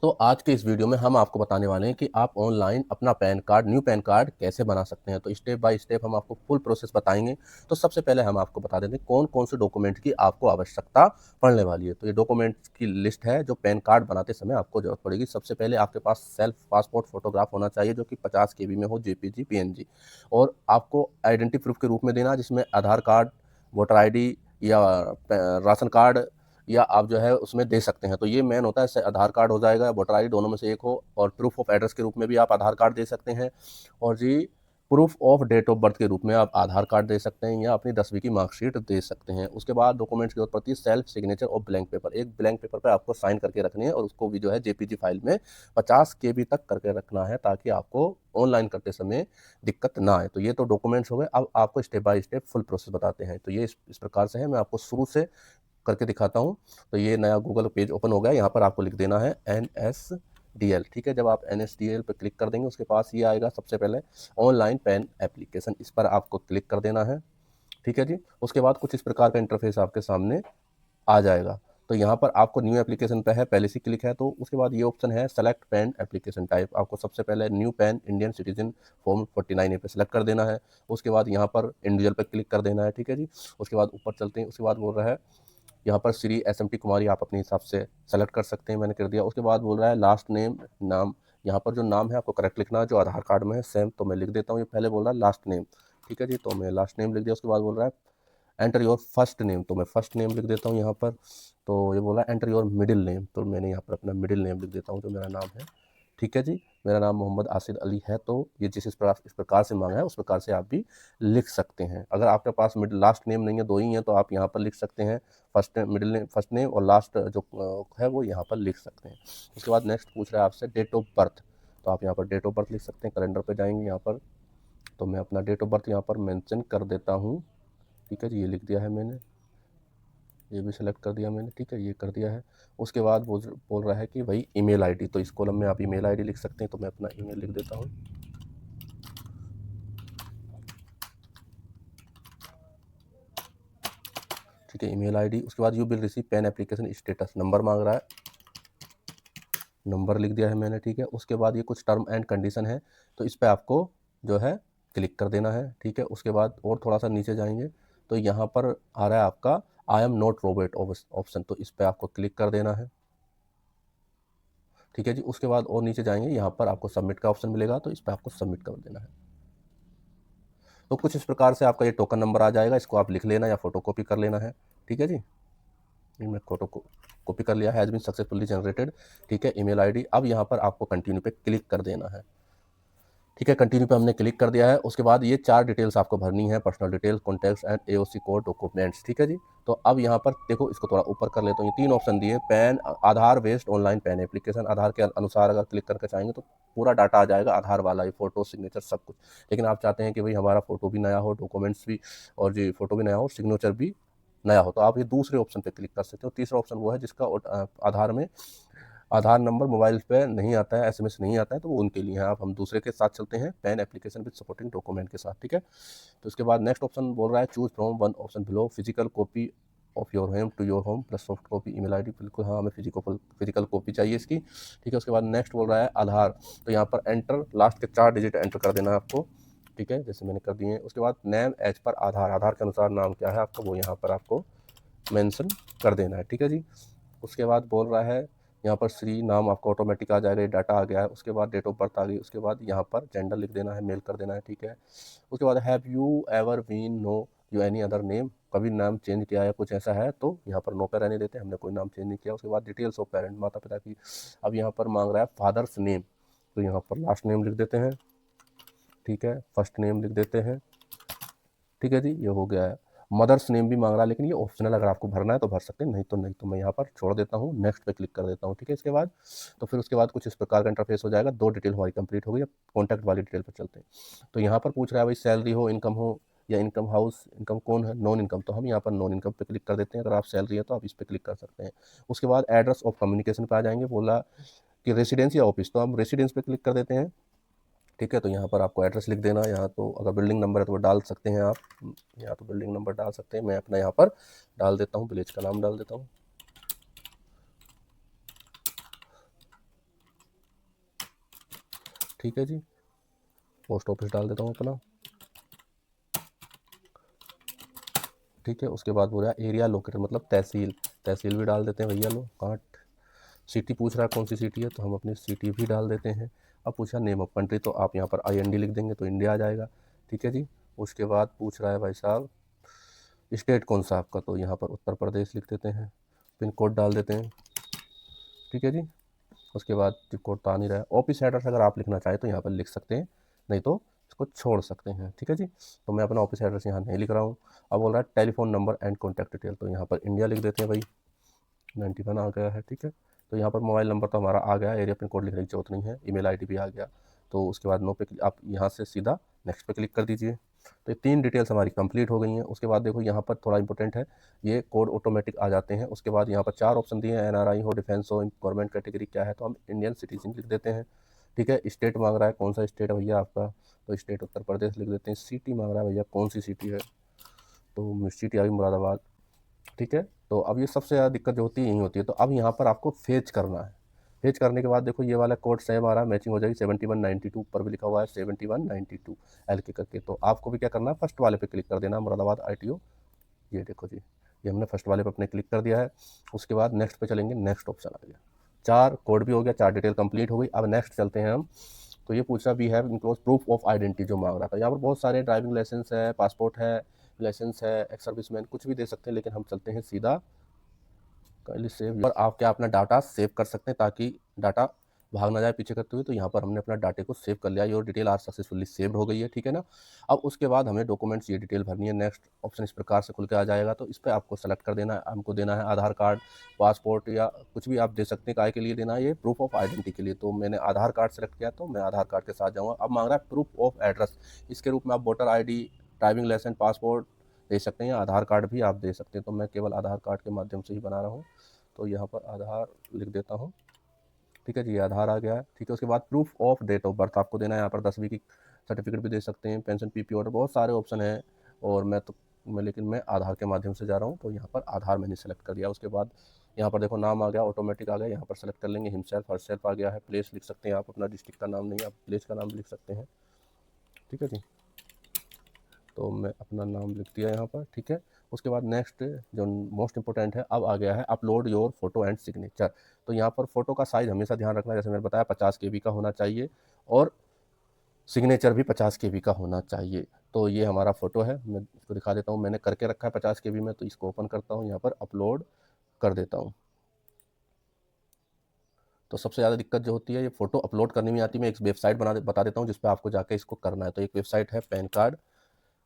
दोस्तों, आज के इस वीडियो में हम आपको बताने वाले हैं कि आप ऑनलाइन अपना pan card, new pan card कैसे बना सकते हैं। तो स्टेप बाय स्टेप हम आपको फुल प्रोसेस बताएंगे। तो सबसे पहले हम आपको बता देते हैं कौन कौन से डॉक्यूमेंट की आपको आवश्यकता पड़ने वाली है। तो ये डॉक्यूमेंट्स की लिस्ट है जो पैन कार्ड बनाते समय आपको जरूरत पड़ेगी। सबसे पहले आपके पास सेल्फ पासपोर्ट फोटोग्राफ होना चाहिए जो कि 50 KB में हो, JPG PNG। और आपको आइडेंटिटी प्रूफ के रूप में देना, जिसमें आधार कार्ड, वोटर ID या राशन कार्ड, या आप जो है उसमें दे सकते हैं। तो ये मेन होता है, आधार कार्ड हो जाएगा, वोटर ID दोनों में से एक हो। और प्रूफ ऑफ एड्रेस के रूप में भी आप आधार कार्ड दे सकते हैं। और जी, proof of date of birth के रूप में आप आधार कार्ड दे सकते हैं या अपनी 10वीं की मार्कशीट दे सकते हैं। उसके बाद डॉक्यूमेंट्स की जरूरत पड़ती है सेल्फ सिग्नेचर और ब्लैंक पेपर। एक ब्लैंक पेपर पर आपको साइन करके रखनी है और उसको भी जो है JPG फाइल में 50 KB तक करके रखना है, ताकि आपको ऑनलाइन करते समय दिक्कत ना आए। तो ये तो डॉक्यूमेंट्स हो गए। अब आपको step by step full process बताते हैं। तो ये इस प्रकार से है, मैं आपको शुरू से करके दिखाता हूँ। तो ये नया गूगल पेज ओपन हो गया। यहाँ पर आपको लिख देना है NSDL। ठीक है, जब आप NSDL पर क्लिक कर देंगे, उसके पास ये आएगा सबसे पहले ऑनलाइन पैन एप्लीकेशन। इस पर आपको क्लिक कर देना है। ठीक है जी। उसके बाद कुछ इस प्रकार का इंटरफेस आपके सामने आ जाएगा। तो यहाँ पर आपको न्यू एप्लीकेशन पे है, पहले से क्लिक है। तो उसके बाद ये ऑप्शन है सेलेक्ट पैन एप्लीकेशन टाइप। आपको सबसे पहले new pan Indian citizen form 49A पे सेलेक्ट कर देना है। उसके बाद यहाँ पर इंडिविजुअल पे क्लिक कर देना है। ठीक है जी। उसके बाद ऊपर चलते हैं। उसके बाद बोल रहा है यहाँ पर श्री SMT कुमारी, आप अपने हिसाब से सेलेक्ट कर सकते हैं, मैंने कर दिया। उसके बाद बोल रहा है लास्ट नेम, नाम। यहाँ पर जो नाम है आपको करेक्ट लिखना है, जो आधार कार्ड में है सेम। तो मैं लिख देता हूँ, ये पहले बोल रहा है लास्ट नेम। ठीक है जी, तो मैं लास्ट नेम लिख दिया। उसके बाद बोल रहा है एंटर योर फर्स्ट नेम, तो मैं फर्स्ट नेम लिख देता हूँ यहाँ पर। तो ये बोला एंटर योर मिडिल नेम, तो मैंने यहाँ पर अपना मिडिल नेम लिख देता हूँ, जो मेरा नाम है। ठीक है जी, मेरा नाम मोहम्मद आसिद अली है। तो ये इस प्रकार से मांगा है, उस प्रकार से आप भी लिख सकते हैं। अगर आपके पास मिडिल लास्ट नेम नहीं है, दो ही हैं, तो आप यहाँ पर लिख सकते हैं first name, middle name, first name, और लास्ट जो है वो यहाँ पर लिख सकते हैं। उसके बाद नेक्स्ट पूछ रहा है आपसे डेट ऑफ बर्थ। तो आप यहाँ पर डेट ऑफ बर्थ लिख सकते हैं। कैलेंडर पर जाएंगे यहाँ पर, तो मैं अपना डेट ऑफ बर्थ यहाँ पर मेंशन कर देता हूँ। ठीक है जी, ये लिख दिया है मैंने, ये भी सिलेक्ट कर दिया मैंने। ठीक है, ये कर दिया है। उसके बाद बोल रहा है कि भाई ईमेल ID, तो इस कॉलम में आप ईमेल ID लिख सकते हैं। तो मैं अपना ईमेल लिख देता हूँ। ठीक है, ईमेल ID। उसके बाद you will receive pan application status, number मांग रहा है, नंबर लिख दिया है मैंने। ठीक है, उसके बाद ये कुछ टर्म एंड कंडीशन है, तो इस पर आपको जो है क्लिक कर देना है। ठीक है, उसके बाद और थोड़ा सा नीचे जाएंगे तो यहाँ पर आ रहा है आपका I am not robot option, तो इस पर आपको क्लिक कर देना है। ठीक है जी। उसके बाद और नीचे जाएंगे, यहाँ पर आपको सबमिट का ऑप्शन मिलेगा, तो इस पर आपको सबमिट कर देना है। तो कुछ इस प्रकार से आपका ये टोकन नंबर आ जाएगा, इसको आप लिख लेना या फोटो कॉपी कर लेना है। ठीक है जी, मैं फोटो को कॉपी कर लिया, हैज़ बीन सक्सेसफुली जनरेटेड। ठीक है, ईमेल ID। अब यहाँ पर आपको कंटिन्यू पे क्लिक कर देना है। ठीक है, कंटिन्यू पे हमने क्लिक कर दिया है। उसके बाद ये 4 डिटेल्स आपको भरनी है, personal detail, contacts and AOC code documents. ठीक है जी। तो अब यहाँ पर देखो, इसको थोड़ा ऊपर कर लेता हूँ। ये 3 ऑप्शन दिए, पैन, आधार बेस्ड ऑनलाइन पैन एप्लीकेशन। आधार के अनुसार अगर क्लिक करके चाहेंगे तो पूरा डाटा आ जाएगा, आधार वाला, ये फोटो, सिग्नेचर, सब कुछ। लेकिन आप चाहते हैं कि भाई हमारा फोटो भी नया हो, डॉक्यूमेंट्स भी, और जी फोटो भी नया हो, सिग्नेचर भी नया हो, तो आप ये दूसरे ऑप्शन पे क्लिक कर सकते हो। तीसरा ऑप्शन वो है जिसका आधार में आधार नंबर मोबाइल पे नहीं आता है, SMS नहीं आता है, तो वो उनके लिए है। आप हम दूसरे के साथ चलते हैं, pan application with supporting document के साथ। ठीक है, तो उसके बाद नेक्स्ट ऑप्शन बोल रहा है choose from one option below, physical copy of your home to your home plus soft copy email ID। बिल्कुल हाँ, हमें फिजिकल कॉपी चाहिए इसकी। ठीक है, उसके बाद नेक्स्ट बोल रहा है आधार, तो यहाँ पर एंटर लास्ट के 4 डिजिट एंटर कर देना है आपको। ठीक है, जैसे मैंने कर दिए हैं। उसके बाद नेम एज पर आधार, आधार के अनुसार नाम क्या है आपका, वो यहाँ पर आपको मेंशन कर देना है। ठीक है जी। उसके बाद बोल रहा है यहाँ पर श्री नाम आपका ऑटोमेटिक आ जाएगा, ये डाटा आ गया है। उसके बाद डेट ऑफ बर्थ आ गई। उसके बाद यहाँ पर जेंडर लिख देना है, मेल कर देना है। ठीक है, उसके बाद have you ever been know you any other name, कभी नाम चेंज किया है कुछ ऐसा है, तो यहाँ पर नो पे रहने देते हैं, हमने कोई नाम चेंज नहीं किया। उसके बाद डिटेल्स ऑफ पेरेंट, माता पिता की। अब यहाँ पर मांग रहा है फादर्स नेम, तो यहाँ पर लास्ट नेम लिख देते हैं। ठीक है, फर्स्ट नेम लिख देते हैं। ठीक है जी, ये हो गया है। मदर्स नेम भी मांग रहा है, लेकिन ये ऑप्शनल, अगर आपको भरना है तो भर सकते हैं, नहीं तो नहीं। तो मैं यहाँ पर छोड़ देता हूँ, नेक्स्ट पे क्लिक कर देता हूँ। ठीक है, इसके बाद तो फिर उसके बाद कुछ इस प्रकार का इंटरफेस हो जाएगा। 2 डिटेल हमारी कंप्लीट हो गई। अब कॉन्टैक्ट वाली डिटेल पर चलते हैं। तो यहाँ पर पूछ रहा है भाई सैलरी हो, इनकम हो, या इनकम हाउस इनकम कौन है, नॉन इनकम, तो हम यहाँ पर नॉन इनकम पे क्लिक कर देते हैं। अगर आप सैलरी है तो आप इस पर क्लिक कर सकते हैं। उसके बाद एड्रेस ऑफ कम्युनिकेशन पे आ जाएंगे, बोला कि रेसिडेंस या ऑफिस, तो हम रेसिडेंस पे क्लिक कर देते हैं। ठीक है, तो यहाँ पर आपको एड्रेस लिख देना। यहाँ तो अगर बिल्डिंग नंबर है तो वो डाल सकते हैं आप, यहाँ तो बिल्डिंग नंबर डाल सकते हैं। मैं अपना यहाँ पर डाल देता हूँ, विलेज का नाम डाल देता हूँ। ठीक है जी। पोस्ट ऑफिस डाल देता हूँ अपना, ठीक है। उसके बाद बोल रहा है एरिया लोकेटेड मतलब तहसील, तहसील भी डाल देते हैं भैया लोग। काट, सिटी पूछ रहा है कौन सी सिटी है, तो हम अपनी सिटी भी डाल देते हैं। अब पूछा नेम ऑफ कंट्री, तो आप यहाँ पर IND लिख देंगे तो इंडिया आ जाएगा, ठीक है जी। उसके बाद पूछ रहा है भाई साहब स्टेट कौन सा आपका, तो यहाँ पर उत्तर प्रदेश लिख देते हैं। पिन कोड डाल देते हैं, ठीक है जी। उसके बाद पिन कोड तो आ नहीं रहा है। ऑफिस एड्रेस अगर आप लिखना चाहें तो यहाँ पर लिख सकते हैं, नहीं तो इसको छोड़ सकते हैं, ठीक है जी। तो मैं अपना ऑफिस एड्रेस यहाँ नहीं लिख रहा हूँ। अब बोल रहा है telephone number and contact detail, तो यहाँ पर इंडिया लिख देते हैं भाई। 91 आ गया है, ठीक है। तो यहाँ पर मोबाइल नंबर तो हमारा आ गया, एरिया पिन कोड लिखने की जरूरत नहीं है, ईमेल आईडी भी आ गया। तो उसके बाद नो पे आप यहाँ से सीधा नेक्स्ट पे क्लिक कर दीजिए। तो ये 3 डिटेल्स हमारी कंप्लीट हो गई हैं। उसके बाद देखो यहाँ पर थोड़ा इंपॉर्टेंट है, ये कोड ऑटोमेटिक आ जाते हैं। उसके बाद यहाँ पर 4 ऑप्शन दिए हैं, NRI हो, डिफेंस हो, गवर्नमेंट कैटेगरी क्या है, तो हम इंडियन सिटीजन लिख देते हैं, ठीक है। स्टेट मांग रहा है, कौन सा स्टेट है भैया आपका, तो स्टेट उत्तर प्रदेश लिख देते हैं। सिटी मांग रहा है भैया कौन सी सिटी है, तो सिटी आ गई मुरादाबाद, ठीक है। तो अब ये सबसे ज़्यादा दिक्कत जो होती है यही होती है। तो अब यहाँ पर आपको फेच करना है। फेच करने के बाद देखो ये वाला कोड सेम आ रहा है, मैचिंग हो जाएगी। 7192 ऊपर भी लिखा हुआ है 7192 एल के करके। तो आपको भी क्या करना है, फर्स्ट वाले पे क्लिक कर देना, मुरादाबाद ITO। ये देखो जी, ये हमने फर्स्ट वाले पे अपने क्लिक कर दिया है। उसके बाद नेक्स्ट पे चलेंगे, नेक्स्ट ऑप्शन आ गया। 4 कोड भी हो गया, 4 डिटेल कंप्लीट हो गई। अब नेक्स्ट चलते हैं हम। तो ये पूछ रहा we have enclose proof of identity, जो मांग रहा था। यहाँ पर बहुत सारे ड्राइविंग लाइसेंस है, पासपोर्ट है, लाइसेंस है, एक्स सर्विसमैन, कुछ भी दे सकते हैं, लेकिन हम चलते हैं सीधा काइंडली सेव। और आप क्या अपना डाटा सेव कर सकते हैं ताकि डाटा भाग ना जाए पीछे करते हुए। तो यहाँ पर हमने अपना डाटे को सेव कर लिया, your detail are successfully saved हो गई है, ठीक है ना। अब उसके बाद हमें डॉक्यूमेंट्स ये डिटेल भरनी है। नेक्स्ट ऑप्शन इस प्रकार से खुल के आ जाएगा, तो इस पर आपको सेलेक्ट कर देना है। हमको देना है आधार कार्ड, पासपोर्ट या कुछ भी आप दे सकते हैं। काय के लिए देना है, ये प्रूफ ऑफ आइडेंटिटी के लिए। तो मैंने आधार कार्ड सेलेक्ट किया, तो मैं आधार कार्ड के साथ जाऊँगा। अब मांग रहा है प्रूफ ऑफ एड्रेस, इसके रूप में आप voter ID, driving licence, passport दे सकते हैं, या आधार कार्ड भी आप दे सकते हैं। तो मैं केवल आधार कार्ड के माध्यम से ही बना रहा हूँ, तो यहाँ पर आधार लिख देता हूँ, ठीक है जी। आधार आ गया है, ठीक है। उसके बाद proof of date of birth आपको देना है। यहाँ पर 10वीं की सर्टिफिकेट भी दे सकते हैं, पेंशन, PP ऑर्डर, बहुत सारे ऑप्शन हैं। और लेकिन मैं आधार के माध्यम से जा रहा हूँ, तो यहाँ पर आधार मैंने सेलेक्ट कर दिया। उसके बाद यहाँ पर देखो नाम आ गया, ऑटोमेटिक आ गया, यहाँ पर सेलेक्ट कर लेंगे हिमसेल्फ, हरसेल्फ आ गया है। प्लेस लिख सकते हैं आप, अपना डिस्ट्रिक्ट का नाम नहीं, आप प्लेस का नाम लिख सकते हैं, ठीक है जी। तो मैं अपना नाम लिख दिया यहाँ पर, ठीक है। उसके बाद नेक्स्ट जो मोस्ट इंपॉर्टेंट है, अब आ गया है upload your photo and signature. तो यहाँ पर फोटो का साइज़ हमेशा ध्यान रखना, जैसे मैंने बताया 50 KB का होना चाहिए, और सिग्नेचर भी 50 KB का होना चाहिए। तो ये हमारा फ़ोटो है, मैं इसको दिखा देता हूँ। मैंने करके रखा है 50 KB में, तो इसको ओपन करता हूँ, यहाँ पर अपलोड कर देता हूँ। तो सबसे ज़्यादा दिक्कत जो होती है ये फ़ोटो अपलोड करने में आती है। मैं एक वेबसाइट बता देता हूँ जिस पर आपको जाके इसको करना है। तो एक वेबसाइट है पैन कार्ड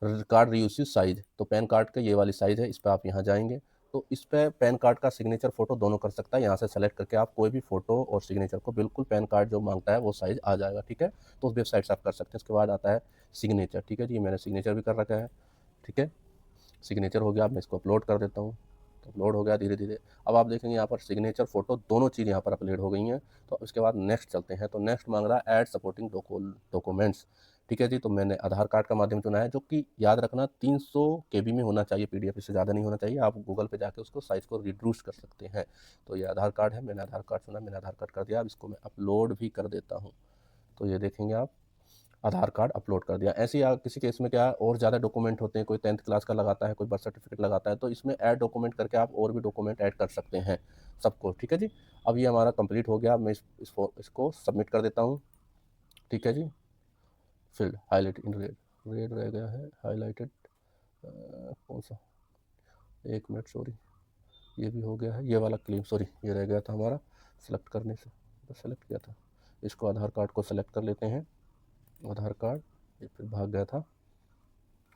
रीयूज साइज। तो पैन कार्ड का ये वाली साइज़ है, इस पर आप यहाँ जाएंगे, तो इस पर पैन कार्ड का सिग्नेचर फोटो दोनों कर सकता है। यहाँ से सेलेक्ट करके आप कोई भी फोटो और सिग्नेचर को बिल्कुल पैन कार्ड जो मांगता है वो साइज़ आ जाएगा, ठीक है। तो उस वेबसाइट से आप कर सकते हैं। उसके बाद आता है सिग्नेचर, ठीक है जी। मैंने सिग्नेचर भी कर रखा है, ठीक है। सिग्नेचर हो गया, मैं इसको अपलोड कर देता हूँ, तो अपलोड हो गया धीरे धीरे। अब आप देखेंगे यहाँ पर सिग्नेचर फोटो दोनों चीज़ यहाँ पर अपलोड हो गई हैं। तो उसके बाद नेक्स्ट चलते हैं। तो नेक्स्ट मांग रहा है ऐड सपोर्टिंग डॉक्यूमेंट्स, ठीक है जी। तो मैंने आधार कार्ड का माध्यम चुना है, जो कि याद रखना 300 KB में होना चाहिए, PDF इससे ज़्यादा नहीं होना चाहिए। आप गूगल पे जाके उसको साइज़ को रिड्यूस कर सकते हैं। तो ये आधार कार्ड है, मैंने आधार कार्ड चुना, मैंने आधार कार्ड कर दिया। अब इसको मैं अपलोड भी कर देता हूँ, तो ये देखेंगे आप आधार कार्ड अपलोड कर दिया। ऐसे ही किसी केस में क्या है, और ज़्यादा डॉक्यूमेंट होते हैं, कोई 10th क्लास का लगाता है, कोई बर्थ सर्टिफिकेट लगाता है, तो इसमें ऐड डॉक्यूमेंट करके आप और भी डॉक्यूमेंट ऐड कर सकते हैं सबको, ठीक है जी। अब ये हमारा कंप्लीट हो गया, मैं इसको सबमिट कर देता हूँ, ठीक है जी। Field highlight in red, red रह गया है हाईलाइटेड, कौन सा, 1 मिनट सॉरी, ये भी हो गया है, ये वाला क्लेम सॉरी ये रह गया था हमारा सेलेक्ट करने से, सेलेक्ट किया था। इसको आधार कार्ड को सेलेक्ट कर लेते हैं, आधार कार्ड, ये फिर भाग गया था।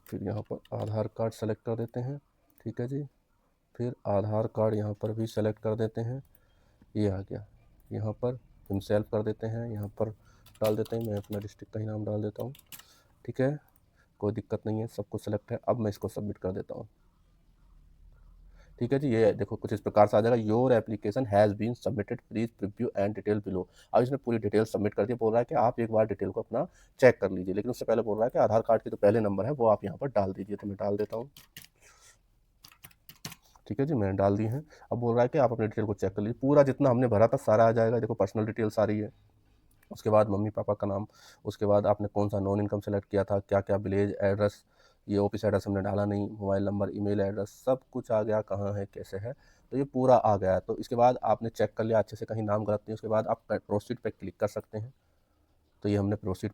फिर यहाँ पर आधार कार्ड सेलेक्ट कर देते हैं, ठीक है जी। फिर आधार कार्ड यहाँ पर भी सेलेक्ट कर देते हैं, ये आ गया। यहाँ पर हिमसेल्फ कर देते हैं, यहाँ पर डाल देते हैं, मैं अपना डिस्ट्रिक्ट का ही नाम डाल देता हूँ, ठीक है। कोई दिक्कत नहीं है, सब कुछ सेलेक्ट है। अब मैं इसको सबमिट कर देता हूँ, ठीक है जी। ये देखो कुछ इस प्रकार से आ जाएगा, your application has been submitted, please preview and detail below. अब इसने पूरी डिटेल सबमिट कर दी, बोल रहा है कि आप एक बार डिटेल को अपना चेक कर लीजिए, लेकिन उससे पहले बोल रहा है कि आधार कार्ड के जो पहले नंबर है वो आप यहाँ पर डाल दीजिए। तो मैं डाल देता हूँ, ठीक है जी, मैंने डाल दी है। अब बोल रहा है कि आप अपने डिटेल को चेक कर लीजिए, पूरा जितना हमने भरा था सारा आ जाएगा। देखो पर्सनल डिटेल सारी है, उसके बाद मम्मी पापा का नाम, उसके बाद आपने कौन सा नॉन इनकम सेलेक्ट किया था, क्या क्या विलेज एड्रेस, ये ऑफिस एड्रेस हमने डाला नहीं, मोबाइल नंबर, ईमेल एड्रेस, सब कुछ आ गया, कहाँ है कैसे है, तो ये पूरा आ गया। तो इसके बाद आपने चेक कर लिया अच्छे से कहीं नाम गलत नहीं, उसके बाद आप प्रोसीड पे क्लिक कर सकते हैं। तो ये हमने प्रोसीड